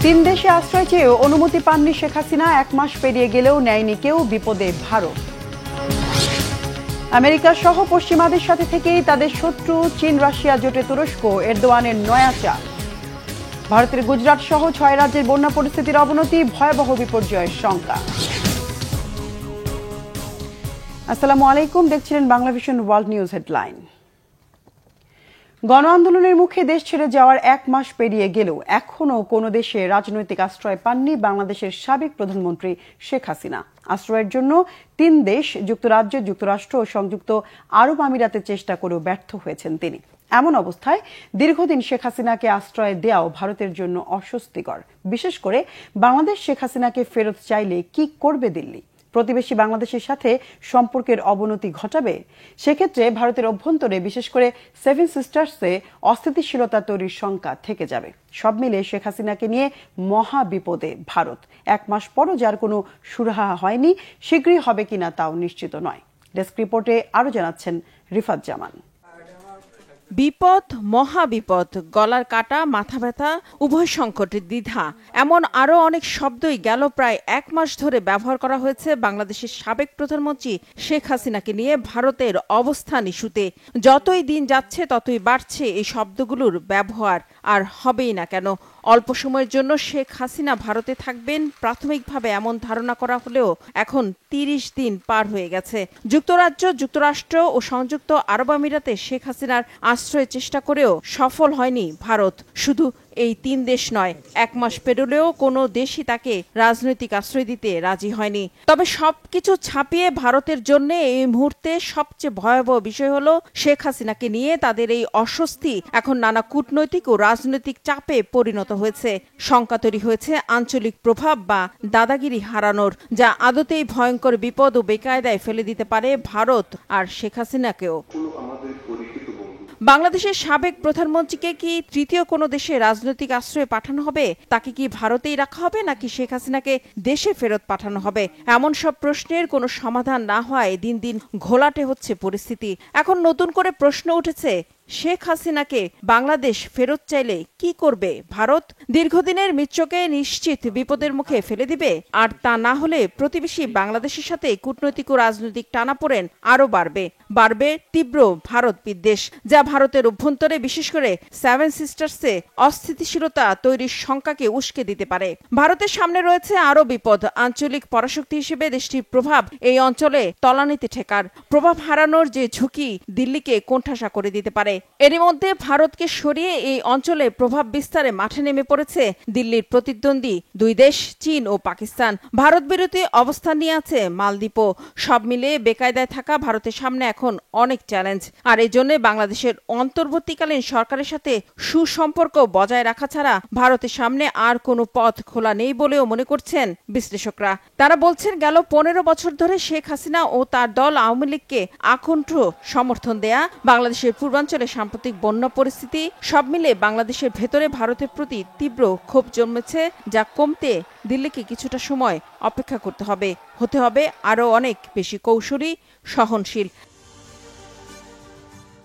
তিন দেশে আশ্রয় চেয়েও অনুমতি পাননি শেখ হাসিনা, এক মাস পেরিয়ে গেলেও নেয়নি কেউ, বিপদে ভারত। আমেরিকা সহ পশ্চিমাদের সাথে থেকেই তাদের শত্রু চীন রাশিয়া জোটে তুরস্ক, এরদোয়ানের নয়া চাল। ভারতের গুজরাট সহ 6 রাজ্যের বন্যা পরিস্থিতির অবনতি, ভয়াবহ বিপর্যয়ের শঙ্কা। আসসালামু আলাইকুম, দেখছিলেন বাংলাভিশন ওয়ার্ল্ড নিউজ হেডলাইন। গণ আন্দোলনের মুখে দেশ ছেড়ে যাওয়ার এক মাস পেরিয়ে গেলেও এখনও কোনো দেশে রাজনৈতিক আশ্রয় পাননি বাংলাদেশের সাবেক প্রধানমন্ত্রী শেখ হাসিনা। আশ্রয়ের জন্য 3 দেশ যুক্তরাজ্য, যুক্তরাষ্ট্র ও সংযুক্ত আরব আমিরাতে চেষ্টা করেও ব্যর্থ হয়েছেন তিনি। এমন অবস্থায় দীর্ঘদিন শেখ হাসিনাকে আশ্রয় দেওয়াও ভারতের জন্য অস্বস্তিকর। বিশেষ করে বাংলাদেশ শেখ হাসিনাকে ফেরত চাইলে কি করবে দিল্লি? প্রতিবেশী বাংলাদেশের সাথে সম্পর্কের অবনতি ঘটাবে? সেক্ষেত্রে ভারতের অভ্যন্তরে বিশেষ করে 7 সিস্টার্সে অস্থিতিশীলতা তৈরির শঙ্কা থেকে যাবে। সব মিলে শেখ হাসিনাকে নিয়ে মহা বিপদে ভারত। এক মাস পরও যার কোনো সুরাহা হয়নি, শীঘ্রই হবে কিনা তাও নিশ্চিত নয়। ডেস্ক রিপোর্টে আরও জানাচ্ছেন রিফাত জামান। বিপদ, মহাবিপদ, গলার কাটা, মাথা ব্যথা, উভয় সংকটের দ্বিধা, এমন আরও অনেক শব্দই গেল প্রায় এক মাস ধরে ব্যবহার করা হয়েছে বাংলাদেশের সাবেক প্রধানমন্ত্রী শেখ হাসিনাকে নিয়ে ভারতের অবস্থান ইস্যুতে। যতই দিন যাচ্ছে ততই বাড়ছে এই শব্দগুলোর ব্যবহার। আর হবেই না কেন? অল্প সময়ের জন্য শেখ হাসিনা ভারতে থাকবেন প্রাথমিকভাবে এমন ধারণা করা হলেও এখন 30 দিন পার হয়ে গেছে। যুক্তরাজ্য, যুক্তরাষ্ট্র ও সংযুক্ত আরব আমিরাতে শেখ হাসিনার আশ্রয়ের চেষ্টা করেও সফল হয়নি ভারত। শুধু এই 3 দেশ নয়, এক মাস পেরোলেও কোনো দেশই তাকে রাজনৈতিক আশ্রয় দিতে রাজি হয়নি। তবে সবকিছু ছাপিয়ে ভারতের জন্য এই মুহূর্তে সবচেয়ে ভয়াবহ বিষয় হলো শেখ হাসিনাকে নিয়ে তাদের এই অস্বস্তি এখন নানা কূটনৈতিক ও রাজনৈতিক চাপে পরিণত হয়েছে। শঙ্কা তৈরি হয়েছে আঞ্চলিক প্রভাব বা দাদাগিরি হারানোর, যা আদতেই ভয়ঙ্কর বিপদ ও বেকায়দায় ফেলে দিতে পারে ভারত আর শেখ হাসিনাকেও। বাংলাদেশের সাবেক প্রধানমন্ত্রীকে কি তৃতীয় কোনো দেশে রাজনৈতিক আশ্রয়ে পাঠানো হবে? তাকে কি ভারতেই রাখা হবে নাকি শেখ হাসিনাকে দেশে ফেরত পাঠানো হবে? এমন সব প্রশ্নের কোনো সমাধান না হওয়ায় দিন দিন ঘোলাটে হচ্ছে পরিস্থিতি। এখন নতুন করে প্রশ্ন উঠেছে, শেখ হাসিনাকে বাংলাদেশ ফেরত চাইলে কি করবে ভারত? দীর্ঘদিনের মিত্রকে নিশ্চিত বিপদের মুখে ফেলে দিবে, আর তা না হলে প্রতিবেশী বাংলাদেশের সাথে কূটনৈতিক ও রাজনৈতিক টানাপোড়েন আরও বাড়বে তীব্র ভারত বিদ্বেষ, যা ভারতের অভ্যন্তরে বিশেষ করে 7 সিস্টার্সে অস্থিতিশীলতা তৈরির শঙ্কাকে উস্কে দিতে পারে। ভারতের সামনে রয়েছে আরও বিপদ। আঞ্চলিক পরাশক্তি হিসেবে দেশটির প্রভাব এই অঞ্চলে তলানিতে ঠেকার, প্রভাব হারানোর যে ঝুঁকি দিল্লিকে কোণঠাসা করে দিতে পারে। এরই মধ্যে ভারতকে সরিয়ে এই অঞ্চলে প্রভাব বিস্তারে মাঠে নেমে পড়েছে দিল্লির প্রতিদ্বন্দ্বী 2 দেশ চীন ও পাকিস্তান। ভারত বিরোধী অবস্থান নিয়ে আছে মালদ্বীপও। সব মিলিয়ে বেকায়দায় থাকা ভারতের সামনে এখন অনেক চ্যালেঞ্জ। আর এই জন্য বাংলাদেশের অন্তর্বর্তীকালীন সরকারের সাথে সুসম্পর্ক বজায় রাখা ছাড়া ভারতের সামনে আর কোনো পথ খোলা নেই বলেও মনে করছেন বিশ্লেষকরা। তারা বলছেন, গেল 15 বছর ধরে শেখ হাসিনা ও তার দল আওয়ামী লীগকে আকণ্ঠ সমর্থন দেয়া, বাংলাদেশের পূর্বাঞ্চলে সাম্প্রতিক বন্যা পরিস্থিতি, সব মিলে বাংলাদেশের ভেতরে ভারতের প্রতি তীব্র ক্ষোভ জন্মেছে, যা কমতে দিল্লিকে কিছুটা সময় অপেক্ষা করতে হবে, হতে হবে আরও অনেক বেশি কৌশলী, সহনশীল।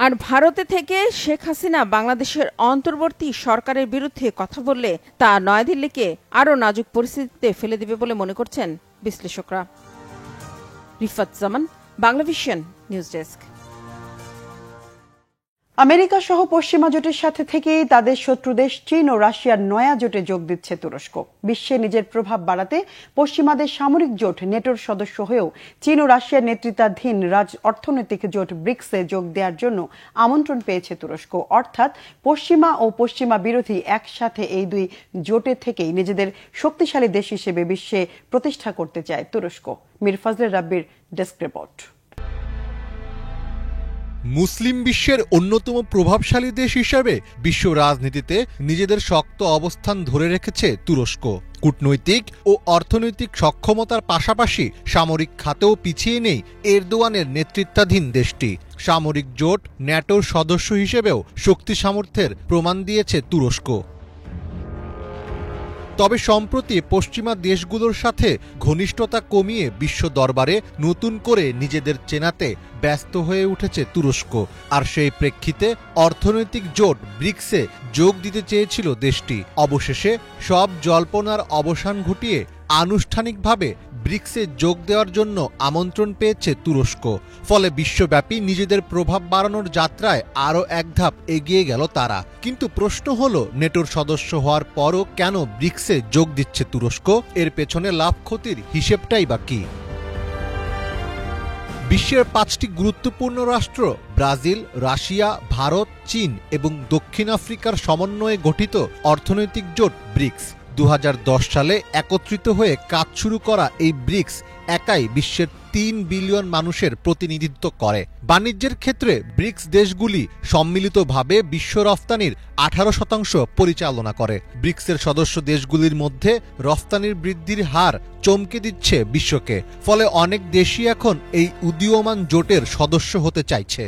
আর ভারতে থেকে শেখ হাসিনা বাংলাদেশের অন্তর্বর্তী সরকারের বিরুদ্ধে কথা বললে তা নয়াদিল্লিকে আরও নাজুক পরিস্থিতিতে ফেলে দেবে বলে মনে করছেন বিশ্লেষকরা। রিফাত জামান, বাংলাভিশন নিউজ ডেস্ক। আমেরিকা সহ পশ্চিমা জোটের সাথে থেকেই তাদের শত্রু দেশ চীন ও রাশিয়ার নয়া জোটে যোগ দিচ্ছে তুরস্ক। বিশ্বে নিজের প্রভাব বাড়াতে পশ্চিমাদের সামরিক জোট নেটোর সদস্য হয়েও চীন ও রাশিয়ার নেতৃত্বাধীন অর্থনৈতিক জোট ব্রিক্সে যোগ দেওয়ার জন্য আমন্ত্রণ পেয়েছে তুরস্ক। অর্থাৎ পশ্চিমা ও পশ্চিমা বিরোধী একসাথে এই 2 জোটে থেকেই নিজেদের শক্তিশালী দেশ হিসেবে বিশ্বে প্রতিষ্ঠা করতে চায় তুরস্ক। মীর ফজলে রাব্বির ডেস্ক রিপোর্ট। মুসলিম বিশ্বের অন্যতম প্রভাবশালী দেশ হিসেবে বিশ্ব রাজনীতিতে নিজেদের শক্ত অবস্থান ধরে রেখেছে তুরস্ক। কূটনৈতিক ও অর্থনৈতিক সক্ষমতার পাশাপাশি সামরিক খাতেও পিছিয়ে নেই এরদোয়ানের নেতৃত্বাধীন দেশটি। সামরিক জোট ন্যাটোর সদস্য হিসেবেও শক্তি সামর্থ্যের প্রমাণ দিয়েছে তুরস্ক। তবে সম্প্রতি পশ্চিমা দেশগুলোর সাথে ঘনিষ্ঠতা কমিয়ে বিশ্ব দরবারে নতুন করে নিজেদের চেনাতে ব্যস্ত হয়ে উঠেছে তুরস্ক। আর সেই প্রেক্ষিতে অর্থনৈতিক জোট ব্রিক্সে যোগ দিতে চেয়েছিল দেশটি। অবশেষে সব জল্পনার অবসান ঘটিয়ে আনুষ্ঠানিকভাবে ব্রিক্সে যোগ দেওয়ার জন্য আমন্ত্রণ পেয়েছে তুরস্ক। ফলে বিশ্বব্যাপী নিজেদের প্রভাব বাড়ানোর যাত্রায় আরও এক ধাপ এগিয়ে গেল তারা। কিন্তু প্রশ্ন হলো, নেটোর সদস্য হওয়ার পরও কেন ব্রিক্সে যোগ দিচ্ছে তুরস্ক? এর পেছনে লাভ ক্ষতির হিসেবটাই বা কি? বিশ্বের ৫টি গুরুত্বপূর্ণ রাষ্ট্র ব্রাজিল, রাশিয়া, ভারত, চীন এবং দক্ষিণ আফ্রিকার সমন্বয়ে গঠিত অর্থনৈতিক জোট ব্রিক্স ২০১০ সালে একত্রিত হয়ে কাজ শুরু করা এই ব্রিক্স একাই বিশ্বের ৩ বিলিয়ন মানুষের প্রতিনিধিত্ব করে। বাণিজ্যের ক্ষেত্রে ব্রিক্স দেশগুলি সম্মিলিতভাবে বিশ্ব রফতানির ১৮% পরিচালনা করে। ব্রিক্সের সদস্য দেশগুলির মধ্যে রফতানির বৃদ্ধির হার চমকে দিচ্ছে বিশ্বকে। ফলে অনেক দেশই এখন এই উদীয়মান জোটের সদস্য হতে চাইছে।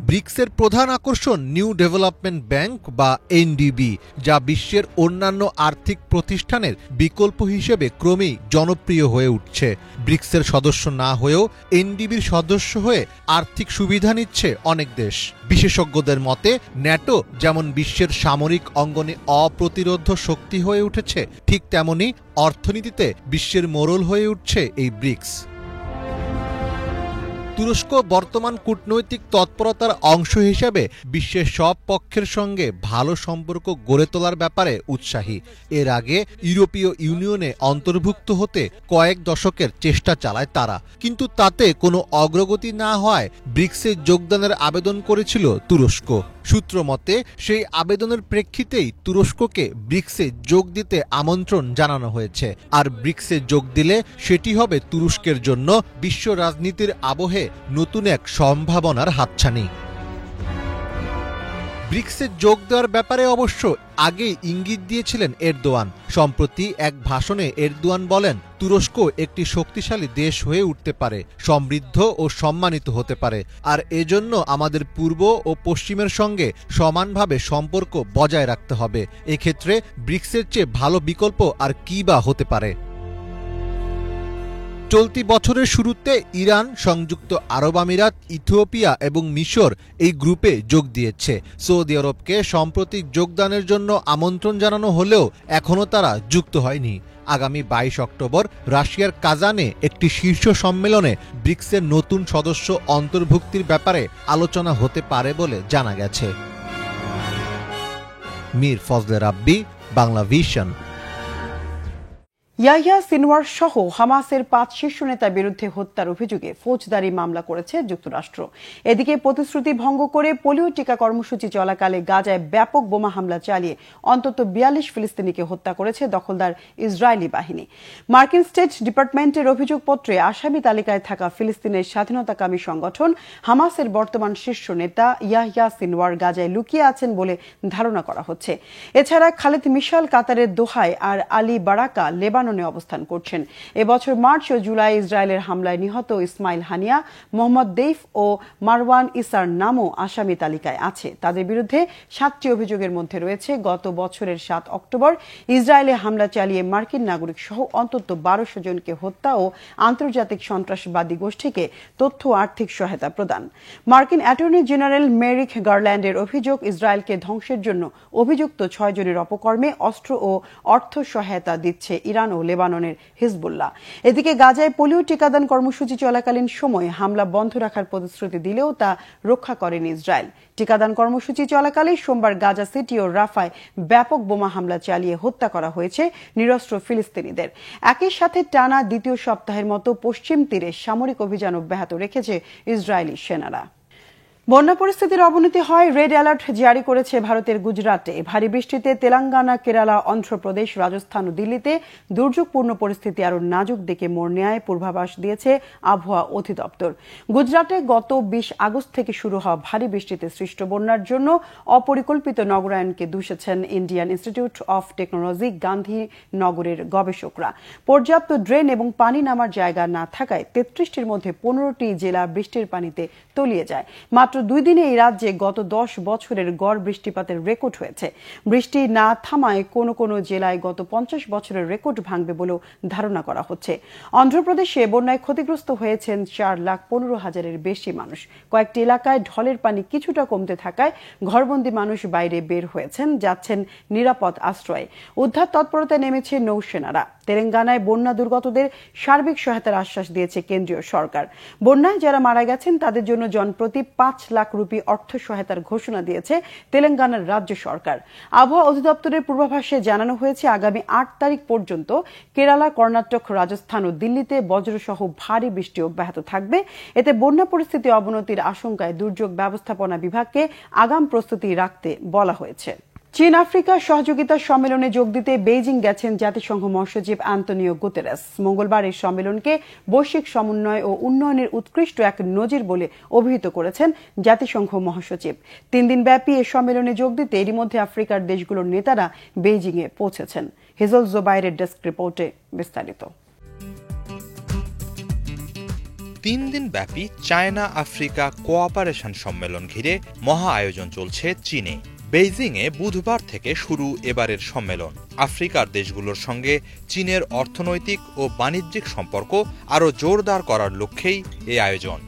ব্রিক্সের প্রধান আকর্ষণ নিউ ডেভেলপমেন্ট ব্যাংক বা এনডিবি, যা বিশ্বের অন্যান্য আর্থিক প্রতিষ্ঠানের বিকল্প হিসেবে ক্রমেই জনপ্রিয় হয়ে উঠছে। ব্রিক্সের সদস্য না হয়েও এনডিবির সদস্য হয়ে আর্থিক সুবিধা নিচ্ছে অনেক দেশ। বিশেষজ্ঞদের মতে ন্যাটো যেমন বিশ্বের সামরিক অঙ্গনে অপ্রতিরোধ্য শক্তি হয়ে উঠেছে, ঠিক তেমনি অর্থনীতিতে বিশ্বের মোড়ল হয়ে উঠছে এই ব্রিক্স। তুরস্ক বর্তমান কূটনৈতিক তৎপরতার অংশ হিসেবে বিশ্বের সব পক্ষের সঙ্গে ভালো সম্পর্ক গড়ে তোলার ব্যাপারে উৎসাহী। এর আগে ইউরোপীয় ইউনিয়নে অন্তর্ভুক্ত হতে কয়েক দশকের চেষ্টা চালায় তারা, কিন্তু তাতে কোনো অগ্রগতি না হওয়ায় ব্রিক্সে যোগদানের আবেদন করেছিল তুরস্ক। সূত্র মতে সেই আবেদনের প্রেক্ষিতেই তুরস্ককে ব্রিক্সে যোগ দিতে আমন্ত্রণ জানানো হয়েছে। আর ব্রিক্সে যোগ দিলে সেটি হবে তুরস্কের জন্য বিশ্ব রাজনীতির আবহে নতুন এক সম্ভাবনার হাতছানি। ব্রিক্সে যোগ দেওয়ার ব্যাপারে অবশ্য আগেই ইঙ্গিত দিয়েছিলেন এরদোয়ান। সম্প্রতি এক ভাষণে এরদোয়ান বলেন, তুরস্ক একটি শক্তিশালী দেশ হয়ে উঠতে পারে, সমৃদ্ধ ও সম্মানিত হতে পারে, আর এজন্য আমাদের পূর্ব ও পশ্চিমের সঙ্গে সমানভাবে সম্পর্ক বজায় রাখতে হবে। এক্ষেত্রে ব্রিক্সের চেয়ে ভালো বিকল্প আর কী বা হতে পারে? চলতি বছরের শুরুতে ইরান, সংযুক্ত আরব আমিরাত, ইথিওপিয়া এবং মিশর এই গ্রুপে যোগ দিয়েছে। সৌদি আরবকে সম্প্রতি যোগদানের জন্য আমন্ত্রণ জানানো হলেও এখনও তারা যুক্ত হয়নি। আগামী ২২ অক্টোবর রাশিয়ার কাজানে একটি শীর্ষ সম্মেলনে ব্রিক্সের নতুন সদস্য অন্তর্ভুক্তির ব্যাপারে আলোচনা হতে পারে বলে জানা গেছে। মীর ফজলে রাব্বি, বাংলা ভিশন। ইয়াহিয়া সিনওয়ার সহ হামাসের ৫ শীর্ষ নেতার বিরুদ্ধে হত্যার অভিযোগে ফৌজদারি মামলা করেছে যুক্তরাষ্ট্র। এদিকে প্রতিশ্রুতি ভঙ্গ করে পোলিও টিকা কর্মসূচি চলাকালে গাজায় ব্যাপক বোমা হামলা চালিয়ে অন্তত ৪২ ফিলিস্তিনিকে হত্যা করেছে দখলদার ইসরায়েলি বাহিনী। মার্কিন স্টেট ডিপার্টমেন্টের অভিযোগপত্রে আসামি তালিকায় থাকা ফিলিস্তিনের স্বাধীনতাকামী সংগঠন হামাসের বর্তমান শীর্ষ নেতা ইয়াহিয়া সিনওয়ার গাজায় লুকিয়ে আছেন বলে ধারণা করা হচ্ছে। এছাড়া খালেদ মিশাল কাতারের দোহায় আর আলী বারাকা লেবাননে অবস্থান করছেন। এবছর মার্চ ও জুলাই ইসরায়েলের হামলায় নিহত ইসমাইল হানিয়া, মোহাম্মদ দেইফ ও মারওয়ান ইসার নামও আসামি তালিকায় আছে। তাদের বিরুদ্ধে ৭টি অভিযোগের মধ্যে রয়েছে গত বছরের ৭ অক্টোবর ইসরায়েলে হামলা চালিয়ে মার্কিন নাগরিক সহ অন্তত ১২০০ জনকে হত্যা ও আন্তর্জাতিক সন্ত্রাসবাদী গোষ্ঠীকে তথ্য ও আর্থিক সহায়তা প্রদান। মার্কিন অ্যাটর্নি জেনারেল মেরিক গারল্যান্ডের অভিযোগ, ইসরায়েলকে ধ্বংসের জন্য অভিযুক্ত ৬ জনের অপকর্মে অস্ত্র ও অর্থ সহায়তা দিচ্ছে ইরান ও লেবাননের হিজবুল্লাহ। এদিকে গাজায় পোলিও টিকাদান কর্মসূচি চলাকালীন সময়ে হামলা বন্ধ রাখার প্রতিশ্রুতি দিলেও তা রক্ষা করেনি ইসরায়েল। টিকাদান কর্মসূচি চলাকালে সোমবার গাজা সিটি ও রাফায় ব্যাপক বোমা হামলা চালিয়ে হত্যা করা হয়েছে নিরস্ত্র ফিলিস্তিনিদের। একই সাথে টানা দ্বিতীয় সপ্তাহের মতো পশ্চিম তীরে সামরিক অভিযান অব্যাহত রেখেছে ইসরায়েলি সেনারা। বন্যা পরিস্থিতির অবনতি হয়, রেড অ্যালার্ট জারি করেছে ভারতের গুজরাটে। ভারী বৃষ্টিতে তেলেঙ্গানা, কেরালা, অন্ধ্রপ্রদেশ, রাজস্থান ও দিল্লিতে দুর্যোগপূর্ণ পরিস্থিতি আরও নাজুক দিকে মোড় নেয় পূর্বাভাস দিয়েছে আবহাওয়া অধিদপ্তর। গুজরাটে গত ২০ আগস্ট থেকে শুরু হওয়া ভারী বৃষ্টিতে সৃষ্ট বন্যার জন্য অপরিকল্পিত নগরায়নকে দুষেছেন ইন্ডিয়ান ইনস্টিটিউট অফ টেকনোলজি গান্ধীনগরের গবেষকরা। পর্যাপ্ত ড্রেন এবং পানি নামার জায়গা না থাকায় ৩৩টির মধ্যে ১৫টি জেলা বৃষ্টির পানিতে তলিয়ে যায়। মাত্র মাত্র 2 দিনে এই রাজ্যে গত 10 বছরের গড় বৃষ্টিপাতের রেকর্ড হয়েছে। বৃষ্টি না থামায় কোনো কোনো জেলায় গত 50 বছরের রেকর্ড ভাঙবে বলেও ধারণা করা হচ্ছে। অন্ধ্রপ্রদেশে বন্যায় ক্ষতিগ্রস্ত হয়েছেন 4,15,000-এর বেশি মানুষ। কয়েকটি এলাকায় ঢলের পানি কিছুটা কমতে থাকায় ঘরবন্দি মানুষ বাইরে বের হয়েছেন, যাচ্ছেন নিরাপদ আশ্রয়ে। উদ্ধার তৎপরতায় নেমেছে নৌসেনারা। তেলেঙ্গানায় বন্যা দুর্গতদের সার্বিক সহায়তার আশ্বাস দিয়েছে কেন্দ্রীয় সরকার। বন্যায় যারা মারা গেছেন তাদের জন্য জনপ্রতি 5 লাখ রুপি অর্থ সহায়তার ঘোষণা দিয়েছে তেলেঙ্গানার রাজ্য সরকার। আবহাওয়া অধিদপ্তরের পূর্বাভাসে জানানো হয়েছে আগামী 8 তারিখ পর্যন্ত কেরালা, কর্ণাটক, রাজস্থান ও দিল্লিতে বজ্রসহ ভারী বৃষ্টি অব্যাহত থাকবে। এতে বন্যা পরিস্থিতি অবনতির আশঙ্কায় দুর্যোগ ব্যবস্থাপনা বিভাগকে আগাম প্রস্তুতি রাখতে বলা হয়েছে। চীন আফ্রিকা সহযোগিতা সম্মেলনে যোগ দিতে বেইজিং গেছেন জাতিসংঘ মহাসচিব আন্তোনিও গুতেরেস। মঙ্গলবার এই সম্মেলনকে বৈশ্বিক সমন্বয় ও উন্নয়নের উৎকৃষ্ট এক নজির বলে অভিহিত করেছেন জাতিসংঘ মহাসচিব। 3 দিনব্যাপী এই সম্মেলনে যোগ দিতে এরই মধ্যে আফ্রিকার দেশগুলোর নেতারা বেইজিংয়ে পৌঁছেছেন। হিজল জোবাইরের ডেস্ক রিপোর্টে বিস্তারিত। 3 দিন ব্যাপী চায়না আফ্রিকা কোঅপারেশন সম্মেলন ঘিরে মহা আয়োজন চলছে চীনে। বেইজিংয়ে বুধবার থেকে শুরু এবারের সম্মেলন। আফ্রিকার দেশগুলোর সঙ্গে চীনের অর্থনৈতিক ও বাণিজ্যিক সম্পর্ক আরও জোরদার করার লক্ষ্যেই এই আয়োজন।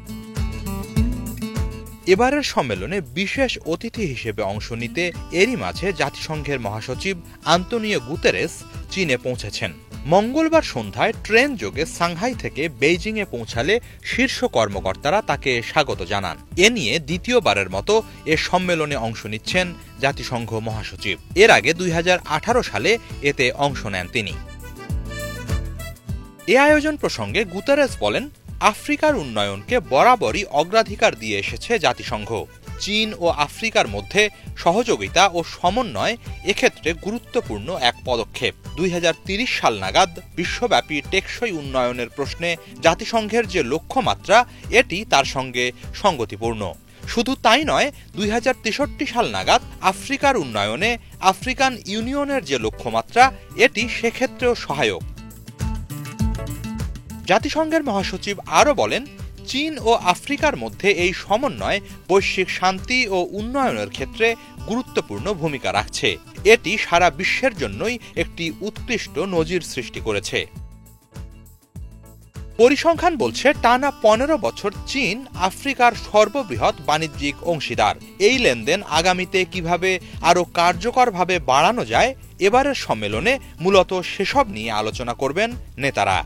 এবারের সম্মেলনে বিশেষ অতিথি হিসেবে অংশ নিতে এরই মাঝে জাতিসংঘের মহাসচিব আন্তোনিও গুতেরেস চীনে পৌঁছেছেন। মঙ্গলবার সন্ধ্যায় ট্রেন যোগে সাংহাই থেকে বেইজিংয়ে পৌঁছালে শীর্ষ কর্মকর্তারা তাকে স্বাগত জানান। এ নিয়ে দ্বিতীয়বারের মতো এ সম্মেলনে অংশ নিচ্ছেন জাতিসংঘ মহাসচিব। এর আগে 2018 সালে এতে অংশ নেন তিনি। এ আয়োজন প্রসঙ্গে গুতেরেস বলেন, আফ্রিকার উন্নয়নকে বরাবরই অগ্রাধিকার দিয়ে এসেছে জাতিসংঘ। চীন ও আফ্রিকার মধ্যে সহযোগিতা ও সমন্বয় এক্ষেত্রে গুরুত্বপূর্ণ এক পদক্ষেপ। 2030 সাল নাগাদ বিশ্বব্যাপী টেকসই উন্নয়নের প্রশ্নে জাতিসংঘের যে লক্ষ্যমাত্রা, এটি তার সঙ্গে সঙ্গতিপূর্ণ। শুধু তাই নয়, 2063 সাল নাগাদ আফ্রিকার উন্নয়নে আফ্রিকান ইউনিয়নের যে লক্ষ্যমাত্রা, এটি সেক্ষেত্রেও সহায়ক। জাতিসংঘের মহাসচিব আরও বলেন, চীন ও আফ্রিকার মধ্যে এই সমন্বয় বৈশ্বিক শান্তি ও উন্নয়নের ক্ষেত্রে গুরুত্বপূর্ণ ভূমিকা রাখছে। এটি সারা বিশ্বের জন্যই একটি উৎকৃষ্ট নজির সৃষ্টি করেছে। পরিসংখ্যান বলছে, টানা 15 বছর চীন আফ্রিকার সর্ববৃহৎ বাণিজ্যিক অংশীদার। এই লেনদেন আগামীতে কিভাবে আরও কার্যকরভাবে বাড়ানো যায়, এবারের সম্মেলনে মূলত সেসব নিয়ে আলোচনা করবেন নেতারা।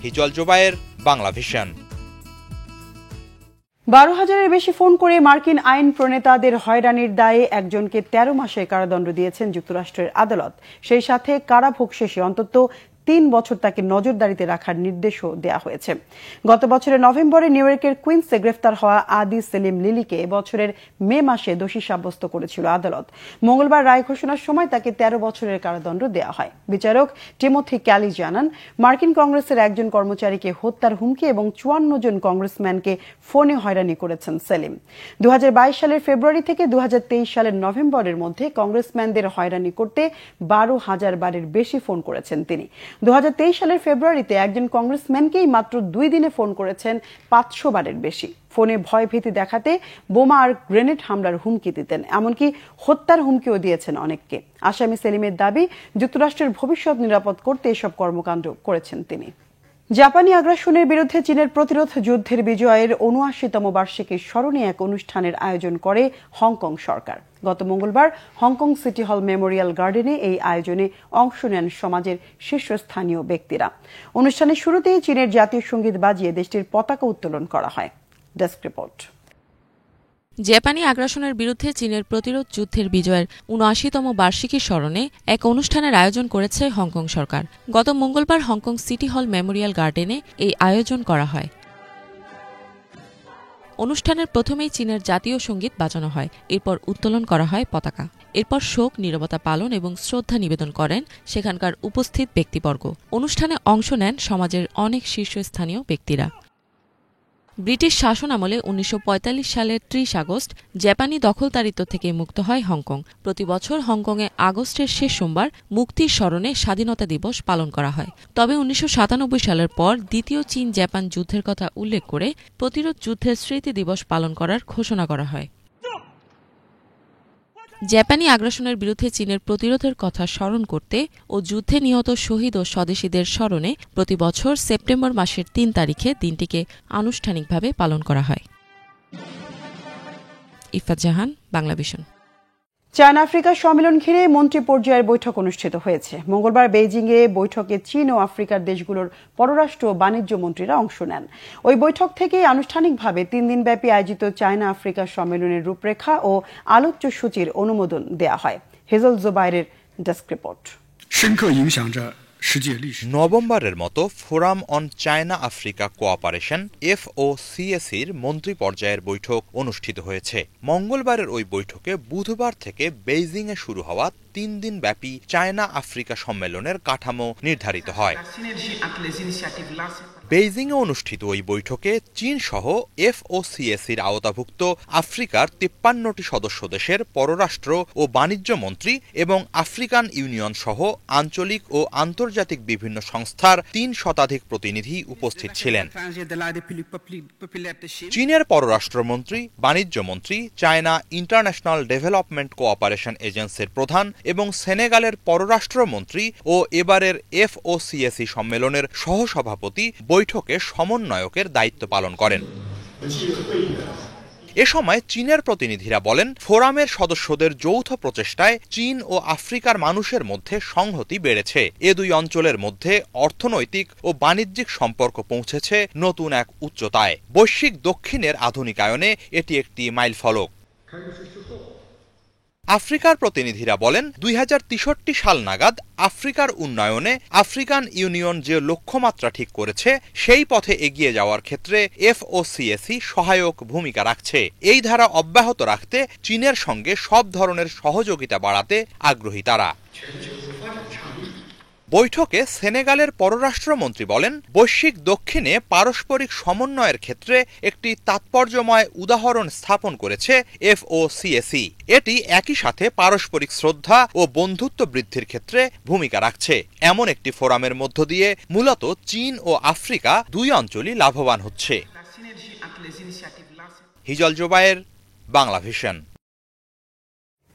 হিজল জোবায়ের, বাংলা ভিশন। 12,000-এর বেশি ফোন করে মার্কিন আইন প্রণেতাদের হয়রানির দায়ে একজনকে 13 মাসের কারাদণ্ড দিয়েছেন যুক্তরাষ্ট্রের আদালত। সেই সাথে কারাভোগ শেষে অন্তত 3 বছর তাকে নজরদারিতে রাখার নির্দেশও দেওয়া হয়েছে। গত বছরের নভেম্বরে নিউ ইয়র্কের কুইন্সে গ্রেফতার হওয়া আদি সেলিম লিলিকে এবছরের মে মাসে দোষী সাব্যস্ত করেছিল আদালত। মঙ্গলবার রায় ঘোষণার সময় তাকে 13 বছরের কারাদণ্ড দেওয়া হয়। বিচারক টিমোথি ক্যালি জানান, মার্কিন কংগ্রেসের একজন কর্মচারীকে হত্যার হুমকি এবং 54 জন কংগ্রেসম্যানকে ফোনে হয়রানি করেছেন সেলিম। 2022 সালের ফেব্রুয়ারি থেকে 2023 সালের নভেম্বরের মধ্যে কংগ্রেসম্যানদের হয়রানি করতে 12,000 বারের বেশি ফোন করেছেন তিনি। 2023 সালের ফেব্রুয়ারিতে একজন কংগ্রেসম্যানকেই মাত্র 2 দিনে ফোন করেছেন 500 বারের বেশি। ফোনে ভয়ভীতি দেখাতে বোমা আর গ্রেনেড হামলার হুমকি দিতেন, এমনকি হত্যার হুমকিও দিয়েছেন অনেককে। আসামি সেলিমের দাবি, যুক্তরাষ্ট্রের ভবিষ্যৎ নিরাপদ করতে এসব কর্মকাণ্ড করেছেন তিনি। জাপানি আগ্রাসনের বিরুদ্ধে চীনের প্রতিরোধ যুদ্ধের বিজয়ের ৭৯তম বার্ষিকীর স্মরণে এক অনুষ্ঠানের আয়োজন করে হংকং সরকার। গত মঙ্গলবার হংকং সিটি হল মেমোরিয়াল গার্ডেনে এই আয়োজনে অংশ নেন সমাজের শীর্ষস্থানীয় ব্যক্তিরা। অনুষ্ঠানের শুরুতেই চীনের জাতীয় সঙ্গীত বাজিয়ে দেশটির পতাকা উত্তোলন করা হয়। Desk report. জাপানি আগ্রাসনের বিরুদ্ধে চীনের প্রতিরোধ যুদ্ধের বিজয়ের ৭৯তম বার্ষিকীর স্মরণে এক অনুষ্ঠানের আয়োজন করেছে হংকং সরকার। গত মঙ্গলবার হংকং সিটি হল মেমোরিয়াল গার্ডেনে এই আয়োজন করা হয়। অনুষ্ঠানের প্রথমেই চীনের জাতীয় সঙ্গীত বাজানো হয়, এরপর উত্তোলন করা হয় পতাকা। এরপর শোক, নীরবতা পালন এবং শ্রদ্ধা নিবেদন করেন সেখানকার উপস্থিত ব্যক্তিবর্গ। অনুষ্ঠানে অংশ নেন সমাজের অনেক শীর্ষস্থানীয় ব্যক্তিরা। ব্রিটিশ শাসন আমলে ১৯৪৫ সালের ৩০ আগস্ট জাপানি দখলদারিত্ব থেকে মুক্ত হয় হংকং। প্রতি বছর হংকংয়ে আগস্টের শেষ সোমবার মুক্তির স্মরণে স্বাধীনতা দিবস পালন করা হয়। তবে ১৯৯৭ সালের পর দ্বিতীয় চীন জাপান যুদ্ধের কথা উল্লেখ করে প্রতিরোধ যুদ্ধের স্মৃতি দিবস পালন করার ঘোষণা করা হয়। জাপানি আগ্রাসনের বিরুদ্ধে চীনের প্রতিরোধের কথা স্মরণ করতে ও যুদ্ধে নিহত শহীদ ও স্বদেশীদের স্মরণে প্রতি বছর সেপ্টেম্বর মাসের ৩ তারিখে দিনটিকে আনুষ্ঠানিকভাবে পালন করা হয়। ইফাত জাহান, বাংলাভিশন। চায়না আফ্রিকা সম্মেলন ঘিরে মন্ত্রী পর্যায়ের বৈঠক অনুষ্ঠিত হয়েছে। মঙ্গলবার বেইজিংয়ে বৈঠকে চীন ও আফ্রিকার দেশগুলোর পররাষ্ট্র ও বাণিজ্য মন্ত্রীরা অংশ নেন। ওই বৈঠক থেকেই আনুষ্ঠানিকভাবে ৩ দিনব্যাপী আয়োজিত চায়না আফ্রিকা সম্মেলনের রূপরেখা ও আলোচ্য সূচির অনুমোদন দেয়া হয়। হেজল জোবাইরের ডেস্ক রিপোর্ট। নভেম্বরের মতো forum on China Africa cooperation FOCACর মন্ত্রী পর্যায়ের বৈঠক অনুষ্ঠিত হয়েছে। মঙ্গলবারের ওই বৈঠকে বুধবার থেকে বেইজিংয়ে শুরু হওয়া ৩ দিন ব্যাপী চায়না আফ্রিকা সম্মেলনের কাঠামো নির্ধারিত হয়। বেইজিংয়ে অনুষ্ঠিত ওই বৈঠকে চীন সহ FOCACর আওতাভুক্ত আফ্রিকার ৫৩টি সদস্য দেশের পররাষ্ট্র ও বাণিজ্য মন্ত্রী এবং আফ্রিকান ইউনিয়ন সহ আঞ্চলিক ও আন্তর্জাতিক বিভিন্ন সংস্থার ৩ শতাধিক প্রতিনিধি উপস্থিত ছিলেন। চীনের পররাষ্ট্রমন্ত্রী, বাণিজ্য মন্ত্রী, চায়না ইন্টারন্যাশনাল ডেভেলপমেন্ট কোঅপারেশন এজেন্সির প্রধান এবং সেনেগালের পররাষ্ট্রমন্ত্রী ও এবারের FOCAC সম্মেলনের সহসভাপতি বৈঠকে সমন্বয়কের দায়িত্ব পালন করেন। এ সময় চীনের প্রতিনিধিরা বলেন, ফোরামের সদস্যদের যৌথ প্রচেষ্টায় চীন ও আফ্রিকার মানুষের মধ্যে সংহতি বেড়েছে। এ দুই অঞ্চলের মধ্যে অর্থনৈতিক ও বাণিজ্যিক সম্পর্ক পৌঁছেছে নতুন এক উচ্চতায়। বৈশ্বিক দক্ষিণের আধুনিকায়নে এটি একটি মাইলফলক। আফ্রিকার প্রতিনিধিরা বলেন, ২০৬৩ সাল নাগাদ আফ্রিকার উন্নয়নে আফ্রিকান ইউনিয়ন যে লক্ষ্যমাত্রা ঠিক করেছে সেই পথে এগিয়ে যাওয়ার ক্ষেত্রে FOCAC সহায়ক ভূমিকা রাখছে। এই ধারা অব্যাহত রাখতে চীনের সঙ্গে সব ধরনের সহযোগিতা বাড়াতে আগ্রহী তারা। বৈঠকে সেনেগালের পররাষ্ট্রমন্ত্রী বলেন, বৈশ্বিক দক্ষিণে পারস্পরিক সমন্বয়ের ক্ষেত্রে একটি তাৎপর্যময় উদাহরণ স্থাপন করেছে FOCAC। এটি একই সাথে পারস্পরিক শ্রদ্ধা ও বন্ধুত্ব বৃদ্ধির ক্ষেত্রে ভূমিকা রাখছে। এমন একটি ফোরামের মধ্য দিয়ে মূলত চীন ও আফ্রিকা দুই অঞ্চলই লাভবান হচ্ছে। হিজল জোবায়ের, বাংলাভিশন।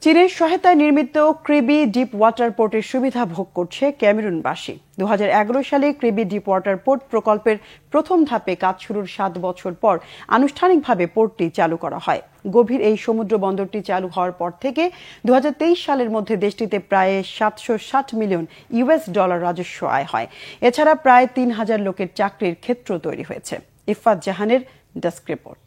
চীনের সহায়তায় নির্মিত ক্রিবি ডিপ ওয়াটার পোর্টের সুবিধা ভোগ করছে ক্যামেরুনবাসী। ২০১১ সালে ক্রিবি ডিপ ওয়াটার পোর্ট প্রকল্পের প্রথম ধাপে কাজ শুরুর ৭ বছর পর আনুষ্ঠানিকভাবে পোর্টটি চালু করা হয়। গভীর এই সমুদ্র বন্দরটি চালু হওয়ার পর থেকে ২০২৩ সালের মধ্যে দেশটিতে প্রায় $৭৬০ মিলিয়ন রাজস্ব আয় হয়। এছাড়া প্রায় ৩,০০০ লোকের চাকরির ক্ষেত্র তৈরি হয়েছে। ইফাত জাহানের ডেস্ক রিপোর্ট।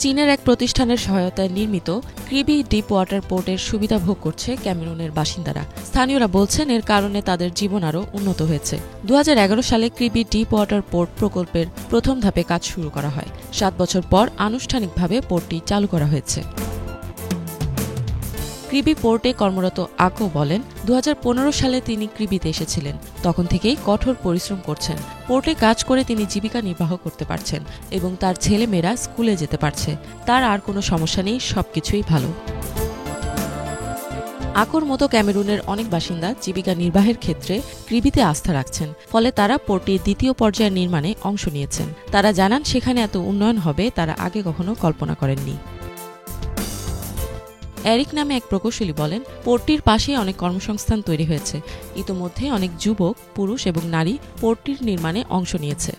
চীনের এক প্রতিষ্ঠানের সহায়তায় নির্মিত ক্রিবি ডিপ ওয়াটার পোর্টের সুবিধা ভোগ করছে ক্যামেরুনের বাসিন্দারা। স্থানীয়রা বলছেন, এর কারণে তাদের জীবন আরও উন্নত হয়েছে। ২০১১ সালে ক্রিবি ডিপ ওয়াটার পোর্ট প্রকল্পের প্রথম ধাপে কাজ শুরু করা হয়। ৭ বছর পর আনুষ্ঠানিকভাবে পোর্টটি চালু করা হয়েছে। ক্রিবি পোর্টে কর্মরত আকো বলেন, ২০১৫ সালে তিনি ক্রিবিতে এসেছিলেন। তখন থেকেই কঠোর পরিশ্রম করছেন। পোর্টে কাজ করে তিনি জীবিকা নির্বাহ করতে পারছেন এবং তার ছেলেমেয়েরা স্কুলে যেতে পারছে। তার আর কোনো সমস্যা নেই, সবকিছুই ভালো। আকোর মতো ক্যামেরুনের অনেক বাসিন্দা জীবিকা নির্বাহের ক্ষেত্রে ক্রিবিতে আস্থা রাখছেন। ফলে তারা পোর্টটির দ্বিতীয় পর্যায়ের নির্মাণে অংশ নিয়েছেন। তারা জানান, সেখানে এত উন্নয়ন হবে তারা আগে কখনো কল্পনা করেননি। এরিক নামে এক প্রকৌশলী বলেন, পোর্টটির পাশেই অনেক কর্মসংস্থান তৈরি হয়েছে। ইতোমধ্যে অনেক যুবক, পুরুষ এবং নারী পোর্টটির নির্মাণে অংশ নিয়েছে।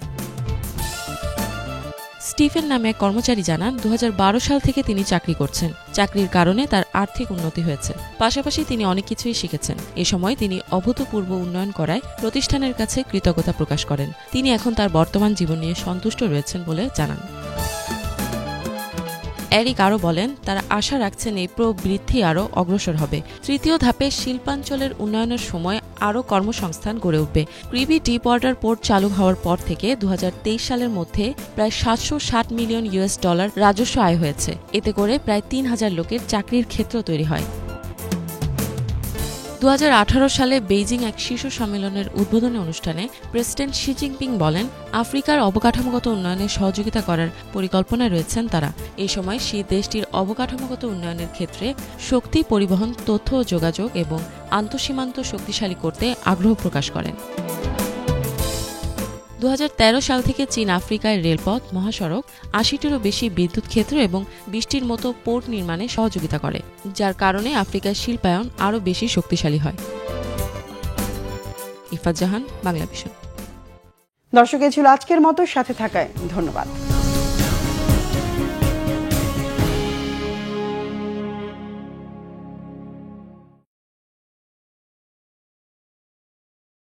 স্টিফেন নামে এক কর্মচারী জানান, ২০১২ সাল থেকে তিনি চাকরি করছেন। চাকরির কারণে তার আর্থিক উন্নতি হয়েছে। পাশাপাশি তিনি অনেক কিছুই শিখেছেন। এ সময় তিনি অভূতপূর্ব উন্নয়ন করায় প্রতিষ্ঠানের কাছে কৃতজ্ঞতা প্রকাশ করেন। তিনি এখন তার বর্তমান জীবন নিয়ে সন্তুষ্ট রয়েছেন বলে জানান। এরিক আরও বলেন, তারা আশা রাখছেন এই প্রবৃদ্ধি আরও অগ্রসর হবে। তৃতীয় ধাপে শিল্পাঞ্চলের উন্নয়নের সময় আরও কর্মসংস্থান গড়ে উঠবে। ক্রিবি ডিপ ওয়াটার পোর্ট চালু হওয়ার পর থেকে ২০২৩ সালের মধ্যে প্রায় $৭৬০ মিলিয়ন রাজস্ব আয় হয়েছে। এতে করে প্রায় ৩,০০০ লোকের চাকরির ক্ষেত্র তৈরি হয়। 2018 সালে বেইজিং এক শীর্ষ সম্মেলনের উদ্বোধনী অনুষ্ঠানে প্রেসিডেন্ট শি জিনপিং বলেন, আফ্রিকার অবকাঠামোগত উন্নয়নে সহযোগিতা করার পরিকল্পনায় রয়েছেন তারা। এই সময় শি দেশটির অবকাঠামোগত উন্নয়নের ক্ষেত্রে শক্তি, পরিবহন, তথ্য ও যোগাযোগ এবং আন্তঃসীমান্ত শক্তিশালী করতে আগ্রহ প্রকাশ করেন। 2013 সাল থেকে চীন আফ্রিকায় রেলপথ, মহাসড়ক, 80টিরও বেশি বিদ্যুৎ ক্ষেত্র এবং 20টির মতো পোর্ট নির্মাণে সহযোগিতা করে, যার কারণে আফ্রিকার শিল্পায়ন আরও বেশি শক্তিশালী হয়। ইফাত জাহান, বাংলা ভিশন। দর্শক, এই ছিল আজকের মতো, সাথে থাকায় ধন্যবাদ।